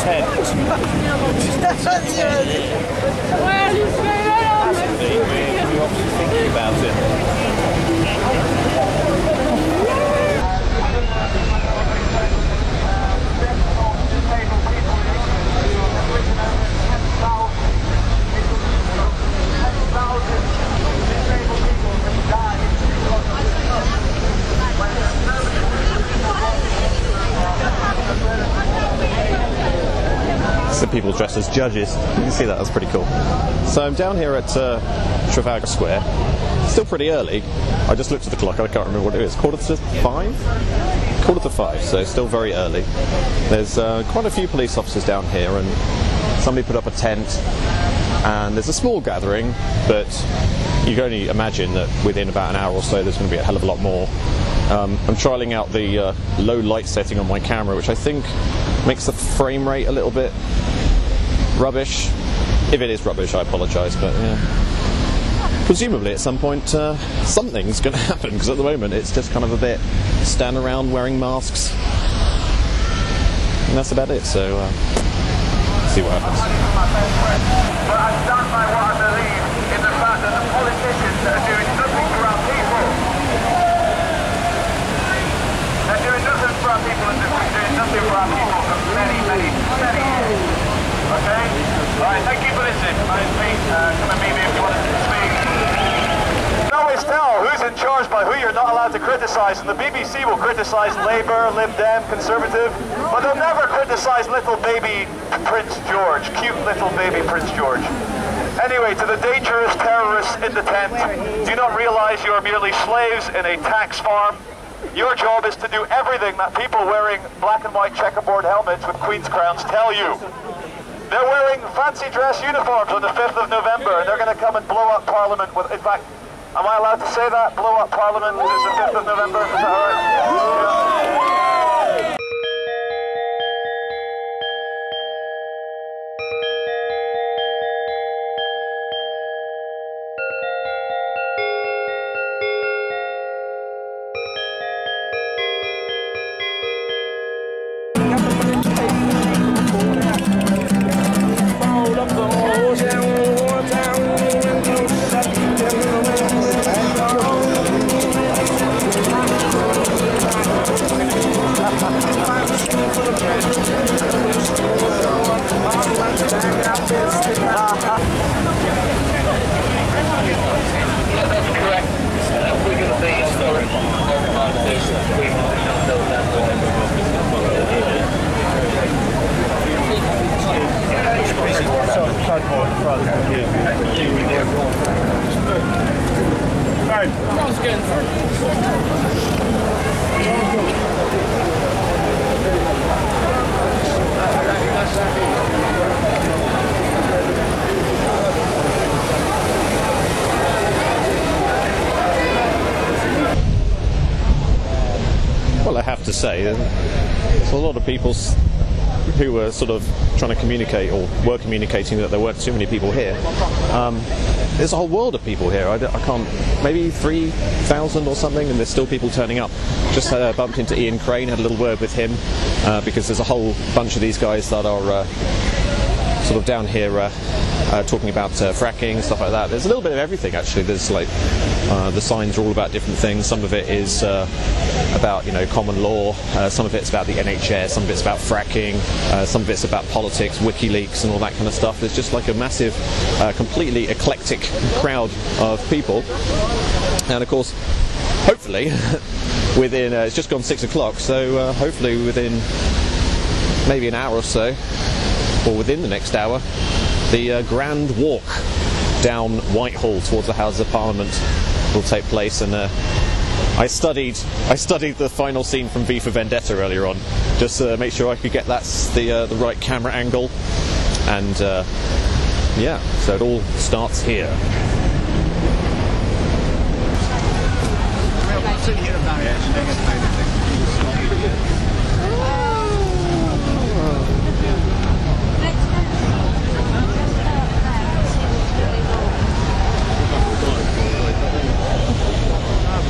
tent. We're obviously thinking about it. Some people dressed as judges. You can see that, that's pretty cool. So I'm down here at Trafalgar Square. Still pretty early. I just looked at the clock, I can't remember what it is. 4:45? 4:45, so still very early. There's quite a few police officers down here, and somebody put up a tent, and there's a small gathering, but you can only imagine that within about an hour or so there's going to be a hell of a lot more. I'm trialling out the low light setting on my camera, which I think makes the frame rate a little bit rubbish. If it is rubbish, I apologise, but yeah. Presumably at some point something's going to happen, because at the moment it's just kind of a bit stand around wearing masks, and that's about it, so see what happens. But I stand by what I believe in the fact that the politicians are doing nothing for our people. They're doing nothing for our people, and they're doing nothing for our people for many, many, many years. Okay? Alright, thank you for listening. My name's Pete. Come and meet me if you want to speak. You can always tell who's in charge by who you're not allowed to criticise, and the BBC will criticise Labour, Lib Dem, Conservative, but they'll never criticise little baby Prince George, cute little baby Prince George. Anyway, to the dangerous terrorists in the tent, do you not realise you are merely slaves in a tax farm? Your job is to do everything that people wearing black and white checkerboard helmets with Queen's crowns tell you. They're wearing fancy dress uniforms on the 5th of November, and they're going to come and blow up Parliament with, in fact, am I allowed to say that? Blow up Parliament because it's the 5th of November? Is that right? Well, I have to say, there's a lot of people who were sort of trying to communicate, or were communicating, that there weren't too many people here. There's a whole world of people here. I can't, maybe 3,000 or something, and there's still people turning up. Just bumped into Ian Crane, had a little word with him, because there's a whole bunch of these guys that are sort of down here talking about fracking and stuff like that. There's a little bit of everything, actually. There's like the signs are all about different things. Some of it is about, you know, common law. Some of it's about the NHS. Some of it's about fracking. Some of it's about politics, WikiLeaks, and all that kind of stuff. There's just like a massive, completely eclectic crowd of people. And of course, hopefully, within it's just gone 6 o'clock, so hopefully within maybe an hour or so, or within the next hour, the grand walk down Whitehall towards the Houses of Parliament will take place. And I studied the final scene from V for Vendetta earlier on, just to make sure I could get the right camera angle, and yeah, so it all starts here.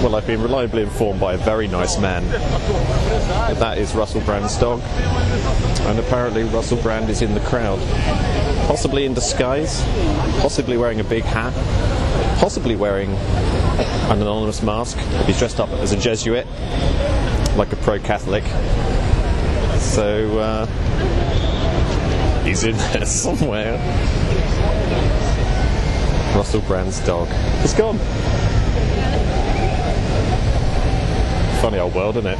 Well, I've been reliably informed by a very nice man that is Russell Brand's dog, and apparently Russell Brand is in the crowd, possibly in disguise, possibly wearing a big hat, possibly wearing an anonymous mask. He's dressed up as a Jesuit, like a pro-Catholic, so he's in there somewhere. Russell Brand's dog. It's gone. Funny old world, isn't it?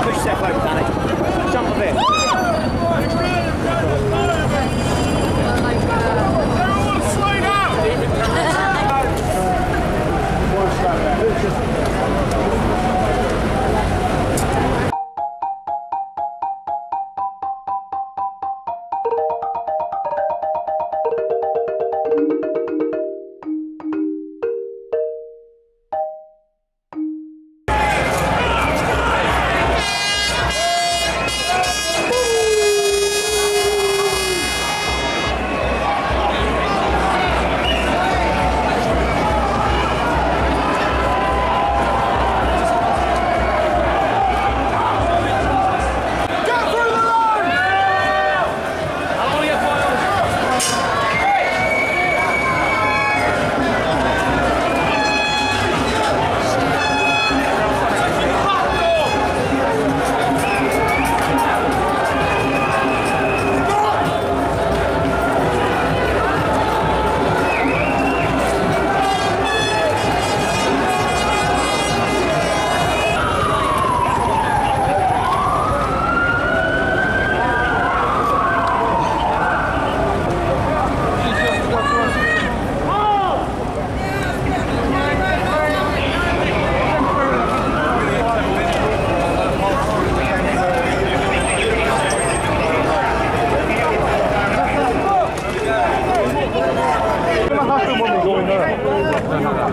Push yourself over, Danny. Jump a bit. Slow down!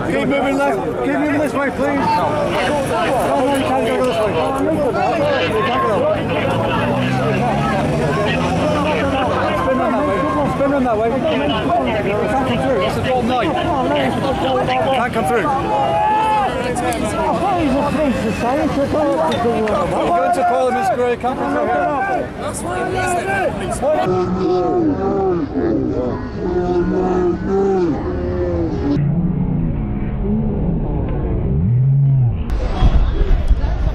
Keep moving left. Keep moving this way, please. No, you can't go this way. Spin on that way. You can't come through. That's a gold night. Can't come through. We're going to Parliament Square. Can't come through here. That's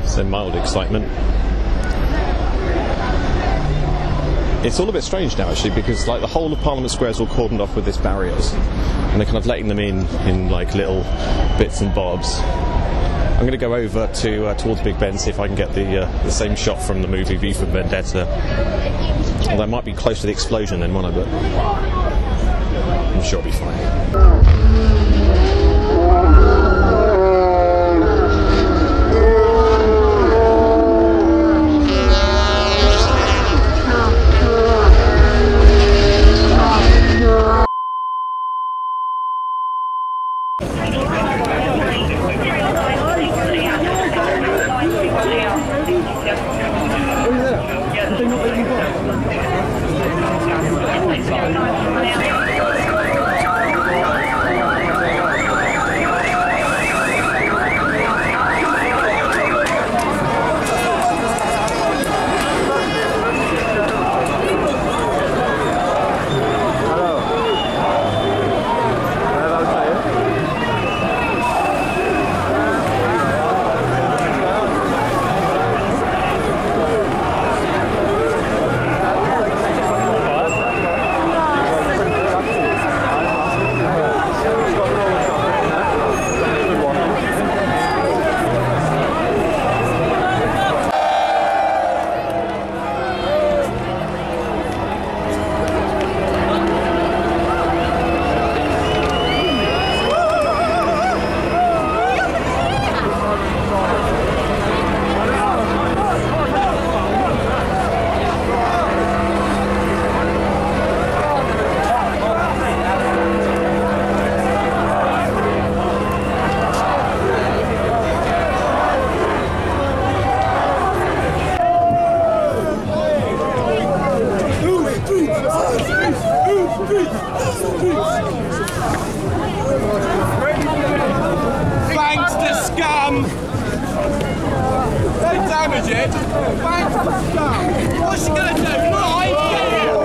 So mild excitement. It's all a bit strange now, actually, because like the whole of Parliament Square is all cordoned off with these barriers, and they're kind of letting them in like little bits and bobs. I'm going to go over to towards Big Ben, see if I can get the same shot from the movie V for Vendetta. Although I might be close to the explosion then, won't I? But I'm sure it'll be fine. Imogen. What's she gonna do? Right? Get here.